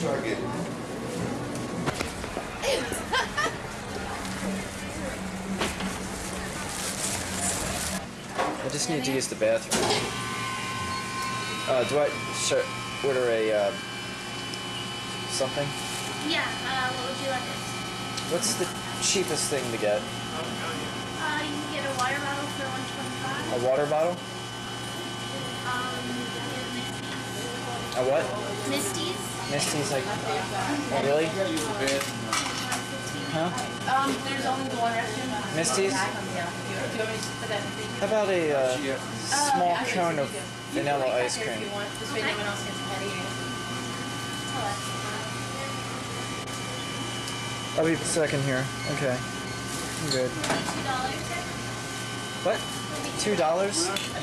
Target. I just need to use the bathroom. Do I order a something? Yeah, what would you like? What's the cheapest thing to get? You can get a water bottle for $1.25. A water bottle? A what? Misty's. Misty's like, oh really? Huh? There's only the one restroom. Misty's? How about a small cone of vanilla ice cream? This way no one else gets ahead of you. I'll be second here. Okay. I'm good. $2. What? $2?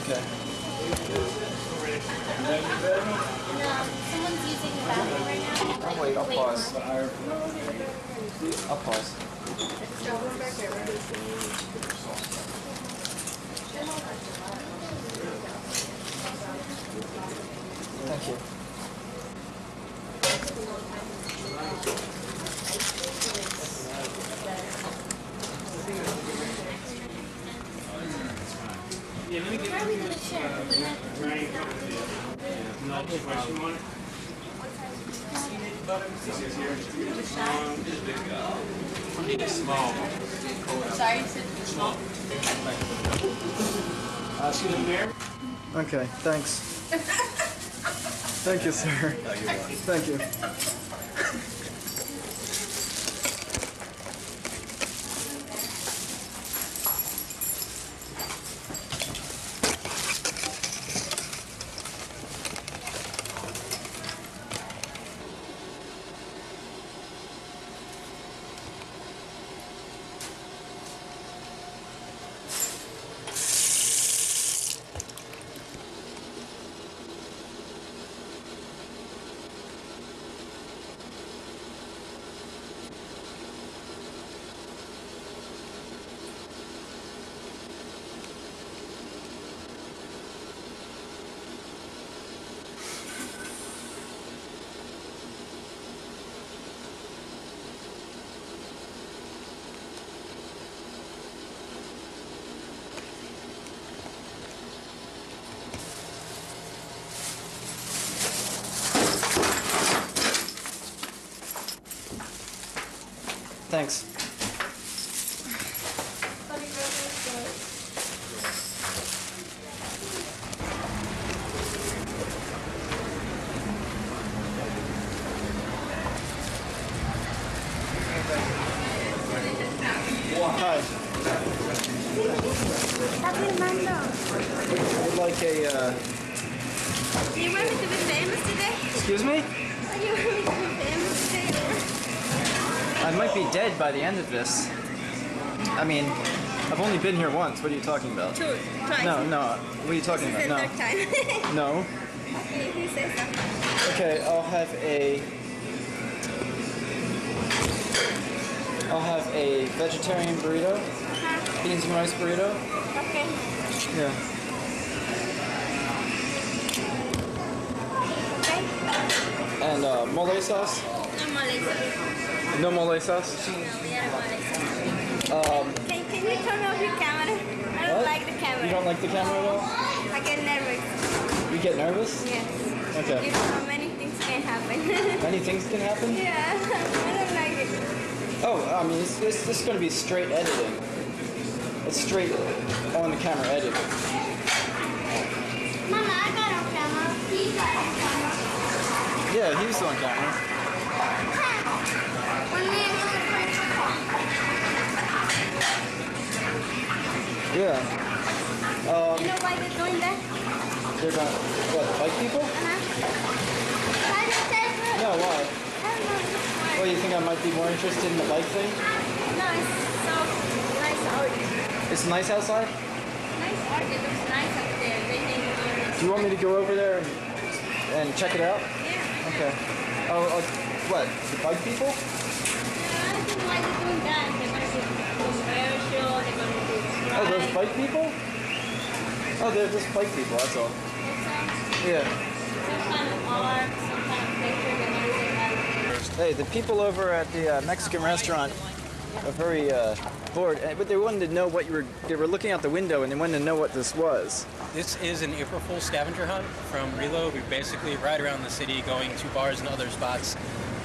Okay. Someone's using the bathroom right now. I'll wait, I'll pause. I'll pause. Thank you. Yeah, let me get Where are we going to share? small. Sorry, you said small. Excuse me, Mayor? Okay, thanks. Thank you, sir. Thank you. Thanks. Hi. Happy Mando. I'd like a, Do you want me to be famous today? excuse me? Are you want me to be famous today? I might be dead by the end of this. I mean, I've only been here once. What are you talking about? Twice. No, no. What are you talking This is about? the third time. No. No. You say so. Okay, I'll have a vegetarian burrito, beans and rice burrito. Okay. Yeah. Okay. And mole sauce. No more later. No mole sauce. No, we have more later. Can you turn off your camera? I don't What? like the camera. You don't like the camera at all? I get nervous. You get nervous? Yes. Okay. You know, many things can happen. Many things can happen? Yeah, I don't like it. Oh, I mean, it's just going to be straight editing. It's straight on the camera editing. Mama, I got on camera. He got on camera. Yeah, he was on camera. When me and you were playing football. Yeah. You know why they're doing that? They're going to, what, fight people? Why did they do it? No, why? I don't know. Well, you think I might be more interested in the bike thing? No, it's so nice art. It's nice outside? Nice art. It looks nice up there. They think you're... Do you want me to go over there and check it out? Yeah. Okay. Oh, what? The bike people? Yeah, I don't know why they're doing that. They're going to do commercial. They're going to do Oh, those bike people? Oh, they're just bike people, that's all. Yeah. Some kind of art, some kind of picture. They're going to take out. Hey, the people over at the Mexican restaurant are very bored, but they wanted to know what you were. They were looking out the window and they wanted to know what this was. This is an April Fool's scavenger hunt from Reload. We basically ride around the city going to bars and other spots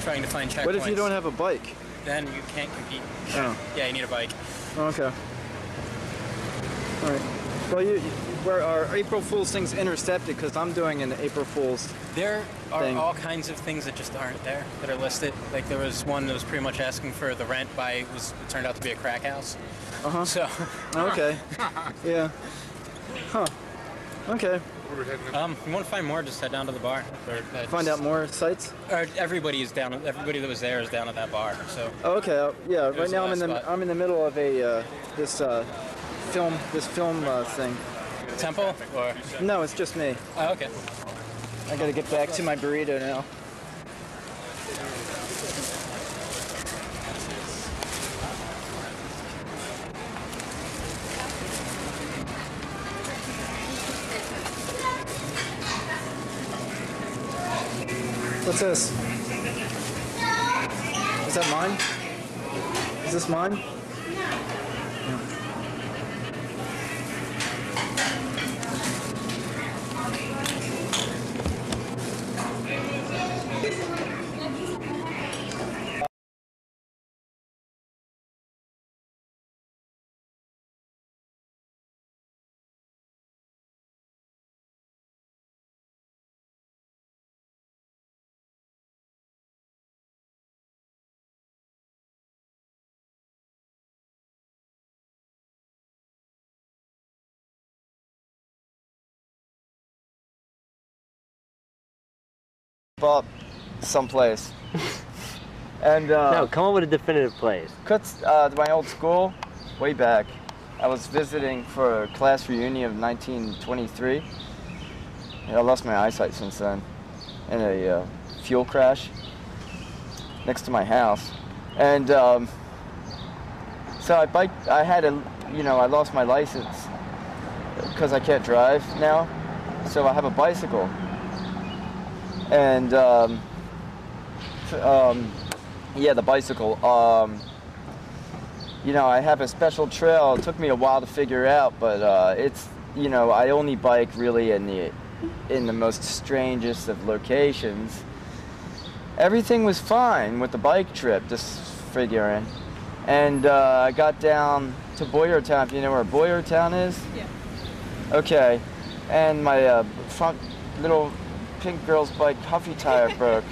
trying to find checkpoints. What if you don't have a bike? Then you can't compete. Oh. Yeah, you need a bike. Oh, okay. All right. Well, where are April Fool's things intercepted? Because I'm doing an April Fool's. There are thing. all kinds of things that just aren't there that are listed. Like there was one that was pretty much asking for the rent by it turned out to be a crack house. Uh-huh. So Okay. Yeah. Huh. Okay. you want to find more? Just head down to the bar. Find out more sites. Everybody is down. Everybody that was there is down at that bar. So. Oh, okay. Yeah. Right was now the last spot. I'm in the middle of a this film thing. Temple or? No, it's just me. Oh, okay. I gotta get back to my burrito now. What's this? Is that mine? Is this mine? Up someplace. And No, come up with a definitive place. my old school, way back. I was visiting for a class reunion of 1923. And I lost my eyesight since then in a fuel crash next to my house. And so I had I lost my license because I can't drive now. So I have a bicycle. And yeah, the bicycle. I have a special trail. It took me a while to figure out, but it's I only bike really in the most strangest of locations. Everything was fine with the bike trip, just figuring. And I got down to Boyertown. Do you know where Boyertown is? Yeah. Okay. And my front little pink girl's bike Huffy tire broke,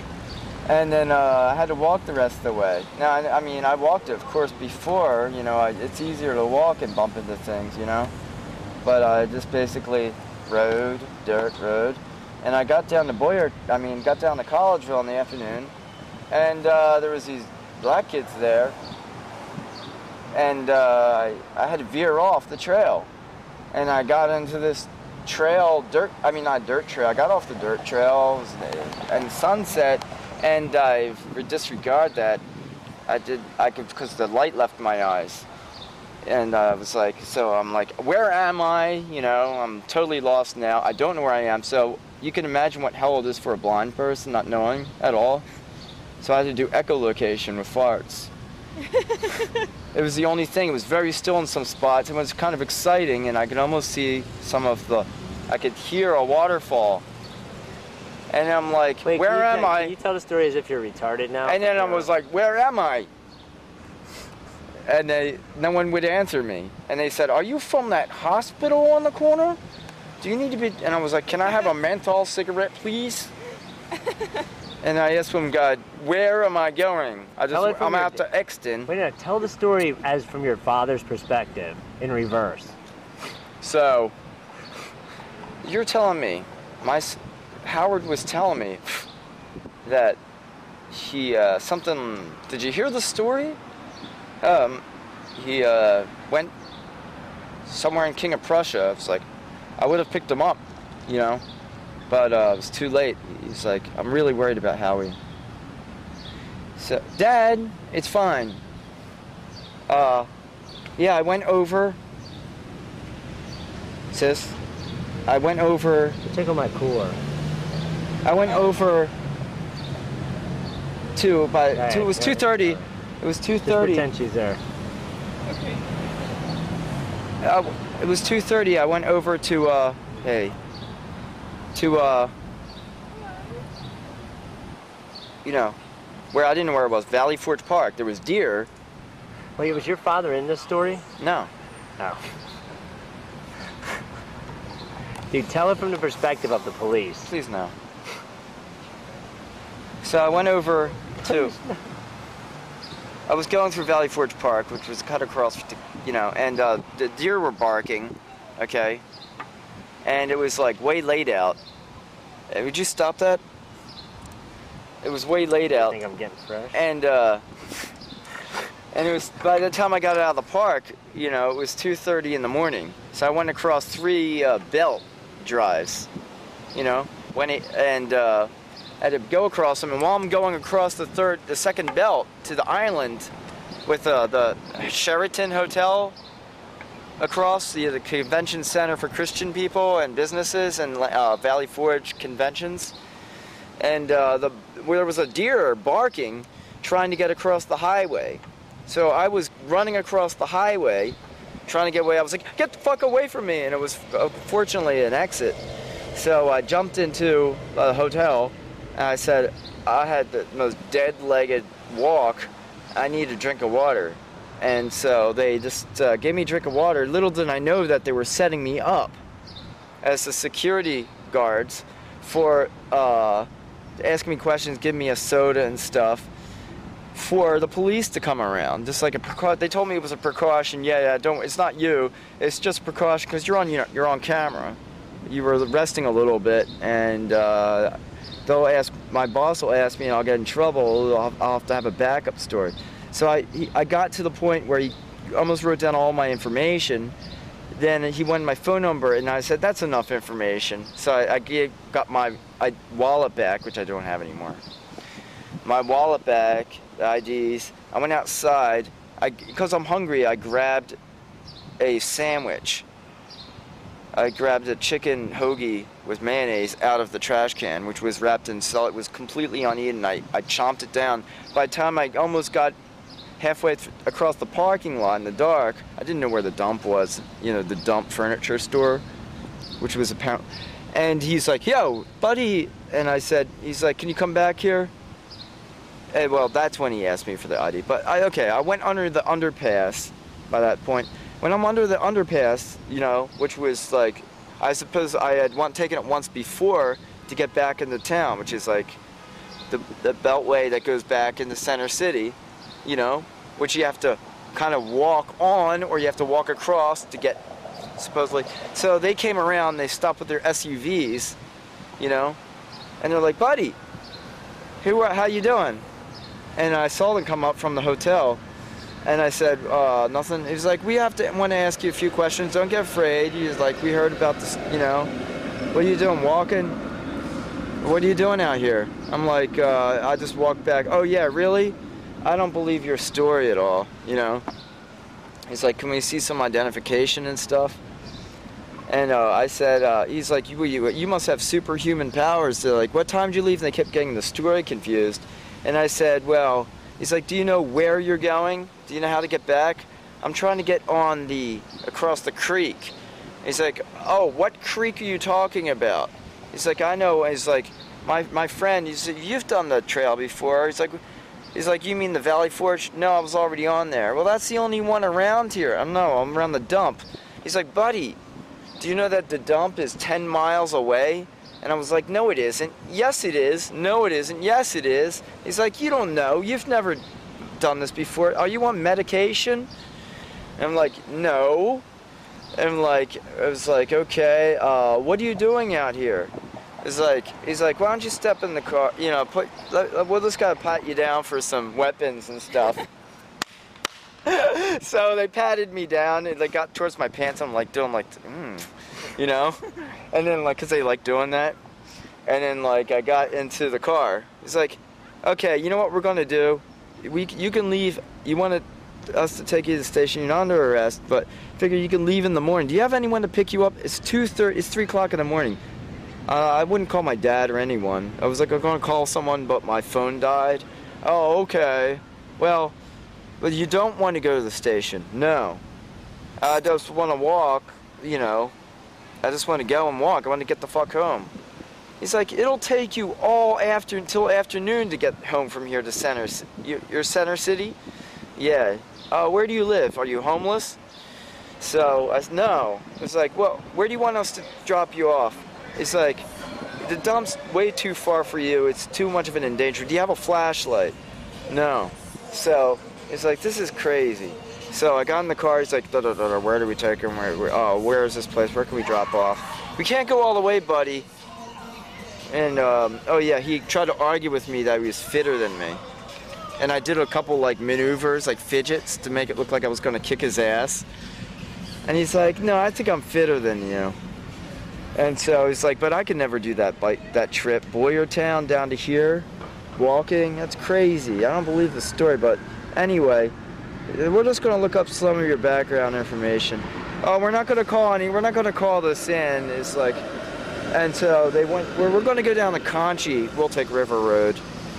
and then I had to walk the rest of the way. Now, I walked it, of course, before. It's easier to walk and bump into things, But I just basically dirt road, and I got down to got down to Collegeville in the afternoon, and there was these black kids there, and I had to veer off the trail, and I got into this trail, not dirt trail. I got off the dirt trail and sunset, and I disregard that. Because the light left my eyes, and I was like, I'm like, where am I? I'm totally lost now. I don't know where I am. So you can imagine what hell it is for a blind person, not knowing at all. So I had to do echolocation with farts. It was the only thing. It was very still in some spots. It was kind of exciting, and I could almost see I could hear a waterfall. And I'm like, Wait, where am I? Can you tell the story as if you're retarded now? And then I was like, where am I? And no one would answer me. And they said, are you from that hospital on the corner? Do you need to be? And I was like, can I have a menthol cigarette, please? And I asked him, God, where am I going? I'm out to Exton. Wait a minute, tell the story as from your father's perspective, in reverse. So, you're telling me, Howard was telling me that he, did you hear the story? He went somewhere in King of Prussia. It's like, I would have picked him up, but it was too late. He's like, I'm really worried about Howie. So, Dad, it's fine. Yeah, I went over. Sis, I went over. Tickle my core. I went over 2. By Right, 2, it was right. 2:30. It was Just 2:30. pretend she's there. It was 2:30. I went over to you know, where I didn't know where it was. Valley Forge Park. There was deer. Wait, was your father in this story? No. Oh. Dude, tell it from the perspective of the police. Please no. So I went over to. I was going through Valley Forge Park, which was cut across, you know, and the deer were barking, okay, and it was like way late out. Would you stop that? It was way late I out, think I'm getting fresh. and it was by the time I got out of the park, you know, it was 2:30 in the morning. So I went across 3 belt drives, you know, I had to go across them, and while I'm going across the second belt to the island with the Sheraton Hotel across the convention center for Christian people and businesses and Valley Forge conventions, and where there was a deer barking trying to get across the highway. So I was running across the highway trying to get away. I was like, get the fuck away from me, and it was fortunately an exit. So I jumped into a hotel. And I said, I had the most dead-legged walk. I need a drink of water. And so they just gave me a drink of water. Little did I know that they were setting me up as the security guards for asking me questions, giving me a soda and stuff for the police to come around. Just like a precaution. They told me it was a precaution. Yeah, don't. It's not you. It's just a precaution because you're on camera. You were resting a little bit, and they'll ask, my boss will ask me and I'll get in trouble. I'll have to have a backup story. So I got to the point where he almost wrote down all my information. Then he wanted my phone number, and I said, that's enough information. So I got my wallet back, which I don't have anymore. My wallet back, the IDs. I went outside. Because I'm hungry, I grabbed a sandwich. I grabbed a chicken hoagie with mayonnaise out of the trash can, which was wrapped in salt. It was completely uneaten. I chomped it down. By the time I almost got halfway across the parking lot in the dark, I didn't know where the dump was, you know, the dump furniture store, which was apparent. And he's like, yo, buddy. And I said, he's like, can you come back here? And well, that's when he asked me for the ID. But I went under the underpass by that point. When I'm under the underpass, you know, which was like, I suppose I had taken it once before to get back into town, which is like the beltway that goes back into Center City, you know, which you have to kind of walk on or you have to walk across to get, supposedly. So they came around, they stopped with their SUVs, you know, and they're like, buddy, how you doing? And I saw them come up from the hotel. And I said, nothing. He was like, want to ask you a few questions. Don't get afraid. He was like, we heard about this, you know. What are you doing, walking? What are you doing out here? I'm like, I just walked back. Oh, yeah, really? I don't believe your story at all, you know. He's like, can we see some identification and stuff? And I said, he's like, you must have superhuman powers. They're like, what time did you leave? And they kept getting the story confused. And I said, well, he's like, do you know where you're going? Do you know how to get back? I'm trying to get across the creek. He's like, oh, what creek are you talking about? He's like, I know. He's like, my friend, he said, you've done the trail before. He's like, you mean the Valley Forge? No, I was already on there. Well, that's the only one around here. I'm around the dump. He's like, buddy, do you know that the dump is 10 miles away? And I was like, no, it isn't. Yes, it is. No, it isn't. Yes, it is. He's like, you don't know. You've never done this before. Are you on medication? And I'm like, no. And I was like, okay, what are you doing out here? He's like, why don't you step in the car? You know, we'll just gotta pat you down for some weapons and stuff. So they patted me down and they got towards my pants. I'm like, you know? And then cause they like doing that. And then I got into the car. He's like, okay, you know what we're gonna do? You can leave. You want us to take you to the station? You're not under arrest, but figure you can leave in the morning. Do you have anyone to pick you up? It's 2:30. It's 3 o'clock in the morning. I wouldn't call my dad or anyone. I was like, I'm gonna call someone, but my phone died. Oh, okay. Well, but you don't want to go to the station. No. I just want to walk, you know. I just want to go and walk. I want to get the fuck home. He's like, it'll take you all until afternoon to get home from here to Center. Your Center City? Yeah. Where do you live? Are you homeless? So I said, no. It's like, well, where do you want us to drop you off? It's like, the dump's way too far for you. It's too much of an endangered. Do you have a flashlight? No. So it's like, this is crazy. So I got in the car. He's like, where do we take him? Where is this place? Where can we drop off? We can't go all the way, buddy. And oh yeah, he tried to argue with me that he was fitter than me. And I did a couple like maneuvers, like fidgets, to make it look like I was gonna kick his ass. And he's like, no, I think I'm fitter than you. And so he's like, but I could never do that trip, Boyertown down to here, walking. That's crazy. I don't believe the story, but anyway, we're just gonna look up some of your background information. Oh, we're not gonna call this in. It's like, and so they went. We're gonna go down the Conchi. We'll take River Road.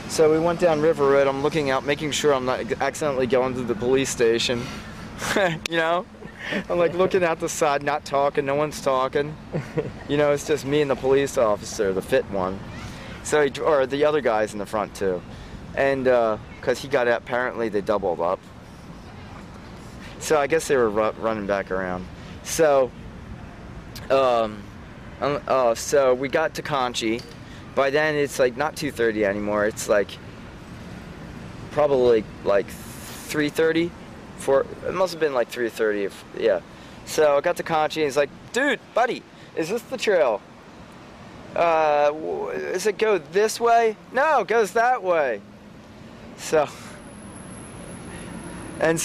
So we went down River Road. I'm looking out, making sure I'm not accidentally going to the police station. You know? I'm like looking out the side, not talking, no one's talking. You know, it's just me and the police officer, the fit one. So, or the other guys in the front too. And, cause he got out, apparently they doubled up. So I guess they were running back around. So, so we got to Conchi. By then it's like not 2:30 anymore. It's like probably like 3:30. It must have been like 3:30. Yeah. So I got to Conchi and he's like, dude, buddy, is this the trail? Does it go this way? No, it goes that way. So, and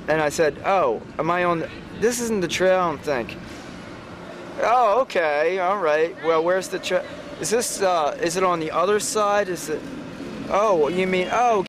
I said, oh, am I on? This isn't the trail, I don't think. Oh, okay, all right. Well, where's the trail? Is this? Is it on the other side? Is it? Oh, you mean? Oh,